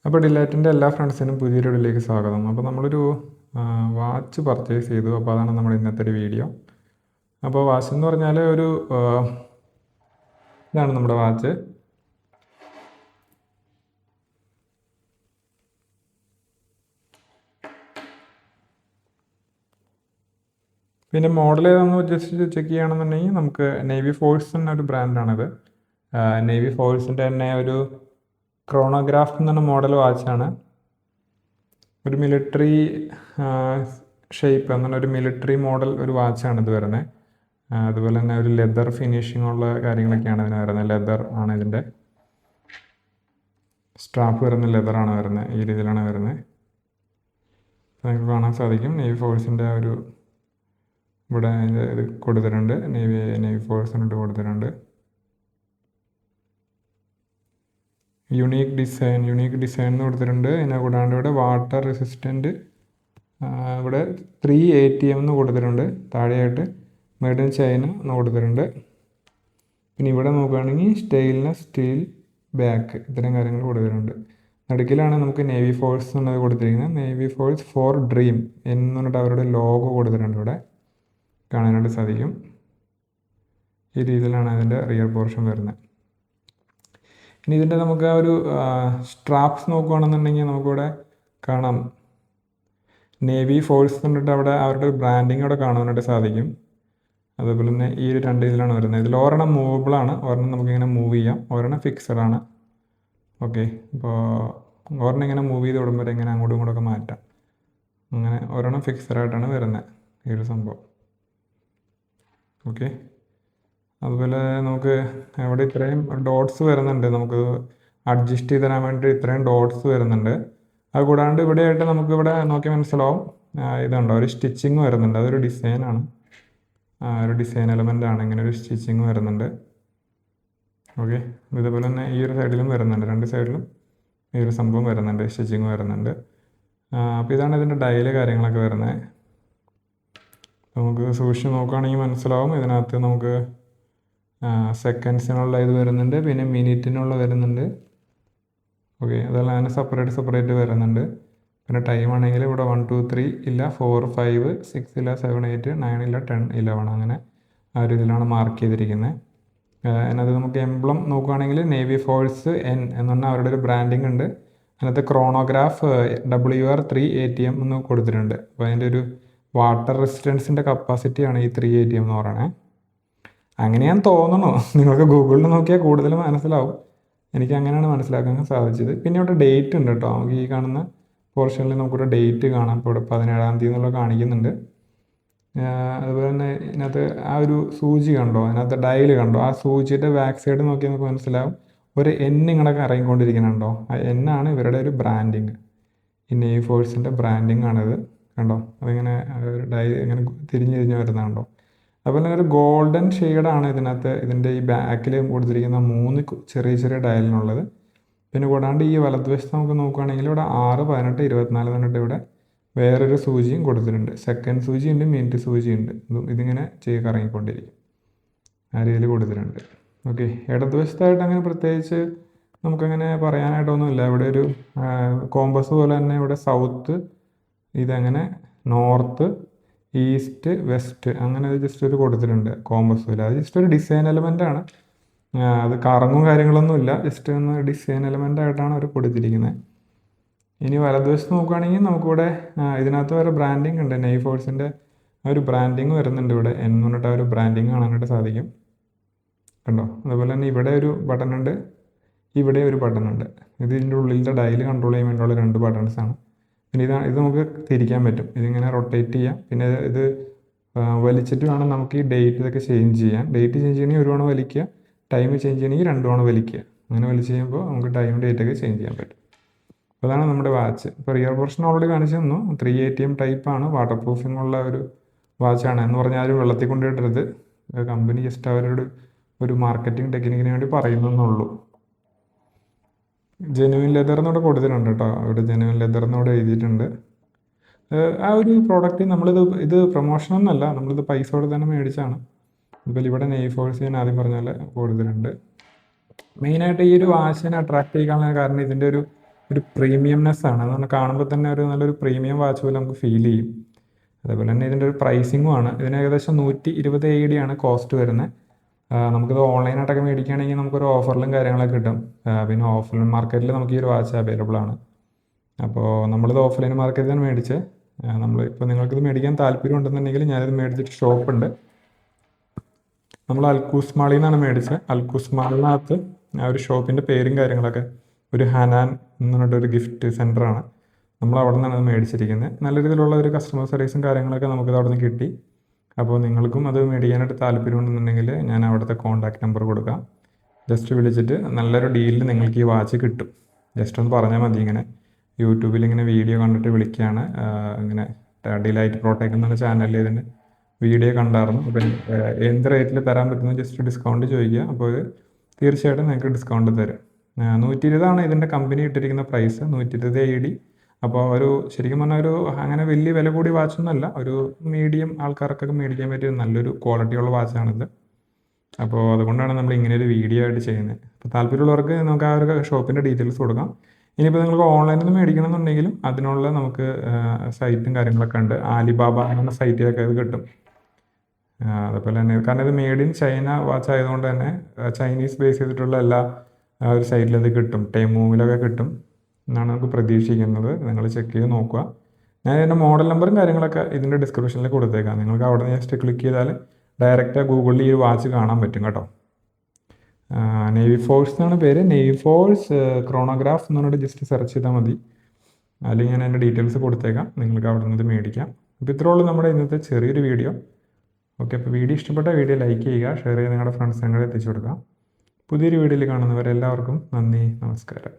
അപ്പോൾ ഡിലൈറ്റിൻ്റെ എല്ലാ ഫ്രണ്ട്സിനും പുതിയൊരു വീഡിയോയിലേക്ക് സ്വാഗതം. അപ്പോൾ നമ്മളൊരു വാച്ച് പർച്ചേസ് ചെയ്തു. അപ്പോൾ അതാണ് നമ്മുടെ ഇന്നത്തെ ഒരു വീഡിയോ. അപ്പോൾ വാച്ച് എന്ന് പറഞ്ഞാൽ ഇതാണ് നമ്മുടെ വാച്ച്. പിന്നെ മോഡൽ ഏതാണെന്ന് ജസ്റ്റ് ചെക്ക് ചെയ്യുകയാണെന്നുണ്ടെങ്കിൽ നമുക്ക് നേവി ഫോഴ്സ് എന്ന ഒരു ബ്രാൻഡാണിത്. നേവി ഫോഴ്സിൻ്റെ തന്നെ ഒരു ക്രോണോഗ്രാഫ് എന്ന് പറഞ്ഞ മോഡൽ വാച്ചാണ്. ഒരു മിലിറ്ററി ഷേപ്പ് എന്നുള്ള ഒരു മിലിറ്ററി മോഡൽ ഒരു വാച്ചാണ് ഇത് വരുന്നത്. അതുപോലെ തന്നെ ഒരു ലെതർ ഫിനിഷിംഗ് ഉള്ള കാര്യങ്ങളൊക്കെയാണ് ഇതിന് വരുന്നത്. ലെതർ ആണ് ഇതിൻ്റെ സ്ട്രാപ്പ് വരുന്നത്, ലെതറാണ് വരുന്നത്. ഈ രീതിയിലാണ് വരുന്നത്. നിങ്ങൾക്ക് കാണാൻ സാധിക്കും നേവി ഫോഴ്സിൻ്റെ ഒരു ഇവിടെ ഇത് കൊടുത്തിട്ടുണ്ട്. നേവി ഫോഴ്സിനിട്ട് കൊടുത്തിട്ടുണ്ട്. യുണീക്ക് ഡിസൈൻ എന്ന് കൊടുത്തിട്ടുണ്ട്. ഇതിനെ കൂടാണ്ട് ഇവിടെ വാട്ടർ റെസിസ്റ്റൻറ്റ് ഇവിടെ 3 ATM എന്ന് കൊടുത്തിട്ടുണ്ട്. താഴെയായിട്ട് മെയ്ഡ് ഇൻ ചൈന എന്ന് കൊടുത്തിട്ടുണ്ട്. പിന്നെ ഇവിടെ നോക്കുകയാണെങ്കിൽ സ്റ്റെയിൻലെസ് സ്റ്റീൽ ബാക്ക്, ഇത്തരം കാര്യങ്ങൾ കൊടുത്തിട്ടുണ്ട്. നടുക്കിലാണ് നമുക്ക് നേവി ഫോഴ്സ് എന്നുള്ളത് കൊടുത്തിരിക്കുന്നത്. നേവി ഫോഴ്സ് ഫോർ ഡ്രീം എന്ന് പറഞ്ഞിട്ട് അവരുടെ ലോഗോ കൊടുത്തിട്ടുണ്ട്. ഇവിടെ കാണാനായിട്ട് സാധിക്കും. ഈ രീതിയിലാണ് അതിൻ്റെ റിയർ പോർഷൻ വരുന്നത്. ഇനി ഇതിൻ്റെ നമുക്ക് ആ ഒരു സ്ട്രാപ്സ് നോക്കുകയാണെന്നുണ്ടെങ്കിൽ നമുക്കിവിടെ കാണാം നേവി ഫോഴ്സ് എന്നിട്ട് അവിടെ അവരുടെ ബ്രാൻഡിങ് അവിടെ കാണാനായിട്ട് സാധിക്കും. അതുപോലെ തന്നെ ഈ ഒരു 2 ഇതിലാണ് വരുന്നത്. ഇതിൽ ഒരെണ്ണം മൂവബിളാണ്, ഒരെണ്ണം നമുക്കിങ്ങനെ മൂവ് ചെയ്യാം, ഒരെണ്ണം ഫിക്സഡ് ആണ്. ഓക്കെ, അപ്പോൾ ഒരെണ്ണം ഇങ്ങനെ മൂവ് ചെയ്ത് വിടുമ്പോൾ ഇങ്ങനെ അങ്ങോട്ടും ഇങ്ങോട്ടൊക്കെ മാറ്റാം. അങ്ങനെ ഒരെണ്ണം ഫിക്സഡ് ആയിട്ടാണ് വരുന്നത് ഈ ഒരു സംഭവം. ഓക്കെ, അതുപോലെ നമുക്ക് അവിടെ ഇത്രയും ഡോട്ട്സ് വരുന്നുണ്ട്. നമുക്ക് അഡ്ജസ്റ്റ് ചെയ്ത് തരാൻ വേണ്ടി ഇത്രയും ഡോട്ട്സ് വരുന്നുണ്ട്. അത് കൂടാണ്ട് ഇവിടെയായിട്ട് നമുക്കിവിടെ നോക്കി മനസ്സിലാവും ഇതുണ്ടോ ഒരു സ്റ്റിച്ചിങ് വരുന്നുണ്ട്. അതൊരു ഡിസൈനാണ്, ഒരു ഡിസൈൻ എലമെൻ്റ് ആണ്. ഇങ്ങനെ ഒരു സ്റ്റിച്ചിങ് വരുന്നുണ്ട്. ഓക്കെ, ഇതുപോലെ തന്നെ ഈ ഒരു സൈഡിലും വരുന്നുണ്ട്. 2 സൈഡിലും ഈ ഒരു സംഭവം വരുന്നുണ്ട്, സ്റ്റിച്ചിങ് വരുന്നുണ്ട്. അപ്പോൾ ഇതാണ് ഇതിൻ്റെ ഡയല് കാര്യങ്ങളൊക്കെ വരുന്നത്. നമുക്ക് സൂക്ഷിച്ച് നോക്കുകയാണെങ്കിൽ മനസ്സിലാവും. ഇതിനകത്ത് നമുക്ക് സെക്കൻഡ്സിനുള്ള ഇത് വരുന്നുണ്ട്, പിന്നെ മിനിറ്റിനുള്ള വരുന്നുണ്ട്. ഓക്കെ, അതെല്ലാം അങ്ങനെ സെപ്പറേറ്റ് വരുന്നുണ്ട്. പിന്നെ ടൈം ആണെങ്കിൽ ഇവിടെ 1 2 3 ഇല്ല, 4 5 6 ഇല്ല, 7 8 9 ഇല്ല, 10 11 അങ്ങനെ ആ ഒരു ഇതിലാണ് മാർക്ക് ചെയ്തിരിക്കുന്നത്. അതിനകത്ത് നമുക്ക് എംബ്ലം നോക്കുകയാണെങ്കിൽ നേവി ഫോഴ്സ് N എന്ന് പറഞ്ഞാൽ അവരുടെ ഒരു ബ്രാൻഡിങ് ഉണ്ട്. അതിനകത്ത് ക്രോണോഗ്രാഫ് WR3 ATM എന്ന് കൊടുത്തിട്ടുണ്ട്. അപ്പോൾ അതിൻ്റെ ഒരു വാട്ടർ റെസിസ്റ്റൻസിൻ്റെ കപ്പാസിറ്റിയാണ് ഈ 3 ATM എന്ന് പറയുന്നത്. അങ്ങനെയാന്ന് തോന്നുന്നു. നിങ്ങൾക്ക് ഗൂഗിളിൽ നോക്കിയാൽ കൂടുതൽ മനസ്സിലാവും. എനിക്ക് അങ്ങനെയാണ് മനസ്സിലാക്കാൻ സാധിച്ചത്. പിന്നെ ഇവിടെ ഡേറ്റ് ഉണ്ട് കേട്ടോ. നമുക്ക് ഈ കാണുന്ന പോർഷനിൽ നമുക്കിവിടെ ഡേറ്റ് കാണാം. ഇപ്പോൾ ഇവിടെ 17-ാം തീയതി എന്നുള്ള കാണിക്കുന്നുണ്ട്. അതുപോലെ തന്നെ ഇതിനകത്ത് ആ ഒരു സൂചി കണ്ടോ, അതിനകത്ത് ഡയൽ കണ്ടോ, ആ സൂചിയുടെ ബാക്ക് സൈഡ് നോക്കിയാൽ നമുക്ക് മനസ്സിലാവും ഒരു N ഇങ്ങനെ ഇറങ്ങിക്കൊണ്ടിരിക്കുന്നുണ്ടോ. ആ N ആണ് ഇവരുടെ ഒരു ബ്രാൻഡിങ്. ഈ നേവി ഫോഴ്സിൻ്റെ ബ്രാൻഡിങ് ആണിത്. കണ്ടോ, അതിങ്ങനെ ഒരു ഡയൽ ഇങ്ങനെ തിരിഞ്ഞ് വരുന്നുണ്ടോ. അതുപോലെ തന്നെ ഒരു ഗോൾഡൻ ഷെയ്ഡാണ് ഇതിനകത്ത് ഇതിൻ്റെ ഈ ബാക്കിൽ കൊടുത്തിരിക്കുന്ന 3 ചെറിയ ഡയലിനുള്ളത്. പിന്നെ കൂടാണ്ട് ഈ വലതുവശത്ത് നമുക്ക് നോക്കുകയാണെങ്കിൽ ഇവിടെ 6 18 24 എന്നിട്ട് ഇവിടെ വേറൊരു സൂചിയും കൊടുത്തിട്ടുണ്ട്. സെക്കൻഡ് സൂചിയുണ്ട്, മിനിറ്റ് സൂചിയുണ്ട്. ഇതിങ്ങനെ കറങ്ങിക്കൊണ്ടിരിക്കും. ആ രീതിയിൽ കൊടുത്തിട്ടുണ്ട്. ഓക്കെ, ഇടതുവശത്തായിട്ട് അങ്ങനെ പ്രത്യേകിച്ച് നമുക്കങ്ങനെ പറയാനായിട്ടൊന്നുമില്ല. ഇവിടെ ഒരു കോമ്പസ് പോലെ തന്നെ ഇവിടെ സൗത്ത്, ഇതങ്ങനെ നോർത്ത്, ഈസ്റ്റ്, വെസ്റ്റ് അങ്ങനെ ജസ്റ്റ് ഒരു കൊടുത്തിട്ടുണ്ട് കോമ്പസിൽ. അത് ജസ്റ്റ് ഒരു ഡിസൈൻ എലമെൻ്റാണ്. അത് കറങ്ങും കാര്യങ്ങളൊന്നുമില്ല, ജസ്റ്റ് ഒന്ന് ഡിസൈൻ എലമെൻ്റ് ആയിട്ടാണ് അവർ കൊടുത്തിരിക്കുന്നത്. ഇനി വലതുവശത്ത് നോക്കുകയാണെങ്കിൽ നമുക്കിവിടെ ഇതിനകത്ത് വേറെ ബ്രാൻഡിങ് ഉണ്ട്. നേവി ഫോഴ്സിൻ്റെ ഒരു ബ്രാൻഡിങ് വരുന്നുണ്ട്. ഇവിടെ എന്ന് പറഞ്ഞിട്ട് ഒരു ബ്രാൻഡിങ് കാണാനായിട്ട് സാധിക്കും. കണ്ടോ, അതുപോലെ തന്നെ ഇവിടെ ഒരു ബട്ടൺ ഉണ്ട്, ഇവിടെ ഒരു ബട്ടൺ ഉണ്ട്. ഇതിൻ്റെ ഉള്ളിലത്തെ ഡയൽ കൺട്രോൾ ചെയ്യാൻ വേണ്ടിയുള്ള 2 ബട്ടൺസാണ്. പിന്നെ ഇത് നമുക്ക് തിരിക്കാൻ പറ്റും. ഇതിങ്ങനെ റൊട്ടേറ്റ് ചെയ്യാം. പിന്നെ ഇത് വലിച്ചിട്ട് വേണം നമുക്ക് ഈ ഡേറ്റ് ഇതൊക്കെ ചേഞ്ച് ചെയ്യാൻ. ഡേറ്റ് ചേഞ്ച് ചെയ്യണമെങ്കിൽ 1 തവണ വലിക്കുക, ടൈം ചേഞ്ച് ചെയ്യണമെങ്കിൽ 2 തവണ വലിക്കുക. അങ്ങനെ വലിച്ച് ചെയ്യുമ്പോൾ നമുക്ക് ടൈം ഡേറ്റൊക്കെ ചേഞ്ച് ചെയ്യാൻ പറ്റും. അപ്പോൾ അതാണ് നമ്മുടെ വാച്ച്. ഇപ്പോൾ റിയർ പോർഷൻ ഓൾറെഡി കാണിച്ചു തന്നു. 3 ATM ടൈപ്പാണ്, വാട്ടർ പ്രൂഫിംഗ് ഉള്ള ഒരു വാച്ചാണ്. എന്ന് പറഞ്ഞാൽ ആരും വെള്ളത്തിൽ കൊണ്ടിട്ടരുത്. കമ്പനി ജസ്റ്റ് അവരോട് ഒരു മാർക്കറ്റിംഗ് ടെക്നിക്കിന് വേണ്ടി പറയുന്നതെന്നുള്ളൂ. ജെനുവിൻ ലെതർ എന്നൂടെ കൊടുത്തിട്ടുണ്ട് കേട്ടോ. ഇവിടെ ജെനുവിൻ ലെതർ എന്നൂടെ എഴുതിയിട്ടുണ്ട്. ആ ഒരു പ്രോഡക്റ്റ് ഇത് പ്രൊമോഷനൊന്നുമല്ല, നമ്മളിത് പൈസ കൊടുത്ത് തന്നെ മേടിച്ചാണ്. അതുപോലെ ഇവിടെ നേവി ഫോഴ്സ് ഞാൻ ആദ്യം പറഞ്ഞ പോലെ കൊടുത്തിട്ടുണ്ട്. മെയിനായിട്ട് ഈ ഒരു വാച്ചിനെ അട്രാക്ട് ചെയ്യാനുള്ള കാരണം ഇതിൻ്റെ ഒരു ഒരു പ്രീമിയംനെസ് ആണ്. അത് നമ്മൾ കാണുമ്പോൾ തന്നെ ഒരു നല്ലൊരു പ്രീമിയം വാച്ച് പോലെ നമുക്ക് ഫീൽ ചെയ്യും. അതേപോലെ തന്നെ ഇതിൻ്റെ ഒരു പ്രൈസിങ്ങും ആണ്. ഇതിന് ഏകദേശം 120 AED ആണ് കോസ്റ്റ് വരുന്നത്. നമുക്കിത് ഓൺലൈനായിട്ടൊക്കെ മേടിക്കുകയാണെങ്കിൽ നമുക്കൊരു ഓഫറിലും കാര്യങ്ങളൊക്കെ കിട്ടും. പിന്നെ ഓഫ്ലൈൻ മാർക്കറ്റിൽ നമുക്ക് ഈ ഒരു വാച്ച് അവൈലബിൾ ആണ്. അപ്പോൾ നമ്മളിത് ഓഫ്ലൈൻ മാർക്കറ്റിൽ നിന്ന് മേടിച്ച് ഇപ്പോൾ നിങ്ങൾക്കിത് മേടിക്കാൻ താല്പര്യം ഉണ്ടെന്നുണ്ടെങ്കിൽ ഞാനിത് മേടിച്ചിട്ട് ഷോപ്പുണ്ട്. നമ്മൾ അൽക്കൂസ് മാളിൽ നിന്നാണ് മേടിച്ചത്. അൽക്കൂസ് മാളിനകത്ത് ആ ഒരു ഷോപ്പിൻ്റെ പേരും കാര്യങ്ങളൊക്കെ ഒരു ഹനാൻ എന്ന് പറഞ്ഞിട്ടൊരു ഗിഫ്റ്റ് സെൻ്ററാണ്. നമ്മൾ അവിടെ നിന്നാണ് അത് മേടിച്ചിരിക്കുന്നത്. നല്ല രീതിയിലുള്ള ഒരു കസ്റ്റമർ സർവീസും കാര്യങ്ങളൊക്കെ നമുക്കിത് അവിടെ നിന്ന് കിട്ടി. അപ്പോൾ നിങ്ങൾക്കും അത് മേടിക്കാനായിട്ട് താല്പര്യമുണ്ടെന്നുണ്ടെങ്കിൽ ഞാൻ അവിടുത്തെ കോൺടാക്റ്റ് നമ്പർ കൊടുക്കാം. ജസ്റ്റ് വിളിച്ചിട്ട് നല്ലൊരു ഡീലിൽ നിങ്ങൾക്ക് ഈ വാച്ച് കിട്ടും. ജസ്റ്റ് ഒന്ന് പറഞ്ഞാൽ മതി. ഇങ്ങനെ യൂട്യൂബിൽ ഇങ്ങനെ വീഡിയോ കണ്ടിട്ട് വിളിക്കുകയാണ്, ഇങ്ങനെ ഡിലൈറ്റ് പ്രോടെക് എന്നുള്ള ചാനലിൽ ഇതിൻ്റെ വീഡിയോ കണ്ടായിരുന്നു. അപ്പം എന്ത് റേറ്റിൽ തരാൻ പറ്റുന്നു ജസ്റ്റ് ഡിസ്കൗണ്ട് ചോദിക്കുക. അപ്പോൾ തീർച്ചയായിട്ടും നിങ്ങൾക്ക് ഡിസ്കൗണ്ട് തരും. 120 ഇതിൻ്റെ കമ്പനി ഇട്ടിരിക്കുന്ന പ്രൈസ്, 120 AED. അപ്പോൾ ഒരു ശരിക്കും പറഞ്ഞാൽ ഒരു അങ്ങനെ വലിയ വില കൂടിയ വാച്ചൊന്നുമല്ല, ഒരു മീഡിയം ആൾക്കാർക്കൊക്കെ മേടിക്കാൻ പറ്റിയ നല്ലൊരു ക്വാളിറ്റിയുള്ള വാച്ചാണിത്. അപ്പോൾ അതുകൊണ്ടാണ് നമ്മൾ ഇങ്ങനെ ഒരു വീഡിയോ ആയിട്ട് ചെയ്യുന്നത്. അപ്പോൾ താല്പര്യമുള്ളവർക്ക് നമുക്ക് ആ ഒരു ഷോപ്പിൻ്റെ ഡീറ്റെയിൽസ് കൊടുക്കാം. ഇനിയിപ്പോൾ നിങ്ങൾക്ക് ഓൺലൈനിൽ നിന്ന് മേടിക്കണമെന്നുണ്ടെങ്കിലും അതിനുള്ള നമുക്ക് സൈറ്റും കാര്യങ്ങളൊക്കെ ഉണ്ട്. ആലിബാബ എന്ന സൈറ്റിലൊക്കെ ഇത് കിട്ടും. അതുപോലെ തന്നെ കാരണം ഇത് മെയ്ഡ് ഇൻ ചൈന വാച്ച് ആയതുകൊണ്ട് തന്നെ ചൈനീസ് ബേസ് ചെയ്തിട്ടുള്ള എല്ലാ ഒരു സൈറ്റിലും ഇത് കിട്ടും. ടെമൂവിലൊക്കെ കിട്ടും എന്നാണ് നമുക്ക് പ്രതീക്ഷിക്കുന്നത്. നിങ്ങൾ ചെക്ക് ചെയ്ത് നോക്കുക. ഞാൻ ഇതിൻ്റെ മോഡൽ നമ്പറും കാര്യങ്ങളൊക്കെ ഇതിൻ്റെ ഡിസ്ക്രിപ്ഷനിൽ കൊടുത്തേക്കാം. നിങ്ങൾക്ക് അവിടെ നിന്ന് ജസ്റ്റ് ക്ലിക്ക് ചെയ്താൽ ഡയറക്റ്റ് ഗൂഗിളിൽ ഈ വാച്ച് കാണാൻ പറ്റും കേട്ടോ. നേവി ഫോഴ്സ് എന്നാണ് പേര്. നേവി ഫോഴ്സ് ക്രോണോഗ്രാഫ് എന്ന് പറഞ്ഞിട്ട് ജസ്റ്റ് സെർച്ച് ചെയ്താൽ മതി. അല്ലെങ്കിൽ ഞാൻ അതിൻ്റെ ഡീറ്റെയിൽസ് കൊടുത്തേക്കാം, നിങ്ങൾക്ക് അവിടെ നിന്ന് മേടിക്കാം. അപ്പോൾ ഇത്രേ ഉള്ളൂ നമ്മുടെ ഇന്നത്തെ ചെറിയൊരു വീഡിയോ. ഓക്കെ, അപ്പോൾ വീഡിയോ ഇഷ്ടപ്പെട്ട വീഡിയോ ലൈക്ക് ചെയ്യുക, ഷെയർ ചെയ്ത് നിങ്ങളുടെ ഫ്രണ്ട്സിനെ എത്തിച്ചു കൊടുക്കുക. പുതിയൊരു വീഡിയോയിൽ കാണുന്നവരെല്ലാവർക്കും നന്ദി, നമസ്കാരം.